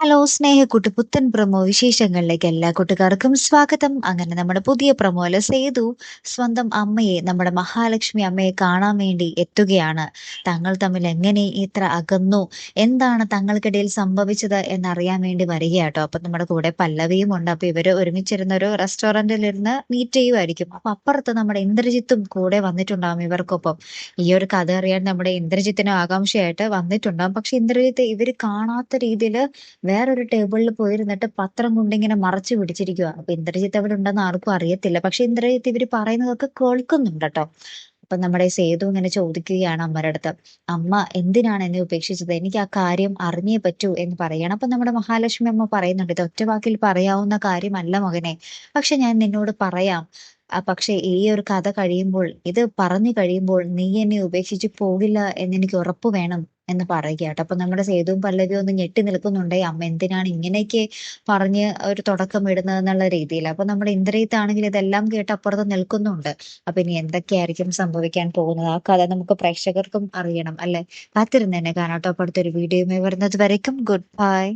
Hello Snehakkoottu പുത്തൻ promo വിശേഷങ്ങളിലേക്ക് എല്ലാ കൂട്ടുകാർക്കും സ്വാഗതം. അങ്ങനെ നമ്മുടെ പുതിയ പ്രൊമോയില് സേതു സ്വന്തം അമ്മയെ നമ്മുടെ മഹാലക്ഷ്മി അമ്മയെ കാണാൻ വേണ്ടി എത്തുകയാണ്. തങ്ങൾ തമ്മിൽ എങ്ങനെ ഇത്ര അകന്നു? എന്താണ് തങ്ങൾക്കിടയിൽ സംഭവിച്ചത് എന്നറിയാൻ വേണ്ടി വരികയാട്ടോ. അപ്പൊ നമ്മുടെ കൂടെ പല്ലവിയും ഉണ്ട്. അപ്പൊ ഇവര് ഒരുമിച്ചിരുന്ന് ഒരു റെസ്റ്റോറന്റിലിരുന്ന് മീറ്റ് ചെയ്യുമായിരിക്കും. അപ്പൊ അപ്പുറത്ത് നമ്മുടെ ഇന്ദ്രജിത്തും കൂടെ വന്നിട്ടുണ്ടാവും ഇവർക്കൊപ്പം. ഈ ഒരു കഥ അറിയാൻ നമ്മുടെ ഇന്ദ്രജിത്തിന് ആകാംക്ഷയായിട്ട് വന്നിട്ടുണ്ടാവും. പക്ഷെ ഇന്ദ്രജിത്ത് ഇവര് കാണാത്ത രീതിയില് വേറൊരു ടേബിളിൽ പോയിരുന്നിട്ട് പത്രം കൊണ്ടിങ്ങനെ മറച്ചു പിടിച്ചിരിക്കുവാ. അപ്പൊ ഇന്ദ്രജിത്ത് അവിടെ ഉണ്ടെന്ന് ആർക്കും അറിയത്തില്ല. പക്ഷെ ഇന്ദ്രജിത്ത് ഇവര് പറയുന്നതൊക്കെ കേൾക്കുന്നുണ്ട് ട്ടോ. അപ്പൊ നമ്മുടെ സേതു ഇങ്ങനെ ചോദിക്കുകയാണ് അമ്മരടുത്ത്. "അമ്മ എന്തിനാണ് എന്നെ ഉപേക്ഷിച്ചത്? എനിക്ക് ആ കാര്യം അറിഞ്ഞേ പറ്റൂ" എന്ന് പറയാണ്. അപ്പൊ നമ്മുടെ മഹാലക്ഷ്മി അമ്മ പറയുന്നുണ്ട്, "ഇത് ഒറ്റ വാക്കിൽ പറയാവുന്ന കാര്യമല്ല മകനെ. പക്ഷെ ഞാൻ നിന്നോട് പറയാം. പക്ഷെ ഈ ഒരു കഥ കഴിയുമ്പോൾ, ഇത് പറഞ്ഞു കഴിയുമ്പോൾ നീ എന്നെ ഉപേക്ഷിച്ച് പോകില്ല എന്നെനിക്ക് ഉറപ്പ് വേണം" എന്ന് പറയുകയാട്ടോ. അപ്പൊ നമ്മുടെ സേതുവും പല്ലവിയും ഒന്ന് ഞെട്ടി നിൽക്കുന്നുണ്ട്. അമ്മ എന്തിനാണ് ഇങ്ങനെയൊക്കെ പറഞ്ഞ് ഒരു തുടക്കം ഇടുന്നതെന്നുള്ള രീതിയിൽ. അപ്പൊ നമ്മുടെ ഇന്ദ്രിയത്താണെങ്കിൽ ഇതെല്ലാം കേട്ട് അപ്പുറത്ത് നിൽക്കുന്നുണ്ട്. അപ്പൊ ഇനി എന്തൊക്കെയായിരിക്കും സംഭവിക്കാൻ പോകുന്നത്? ആ കഥ നമുക്ക് പ്രേക്ഷകർക്കും അറിയണം അല്ലെ? കാത്തിരുന്ന് തന്നെ കാണാട്ടോ. അപ്പൊ അടുത്തൊരു വീഡിയോയുമായി വരുന്നത് വരേക്കും ഗുഡ് ബൈ.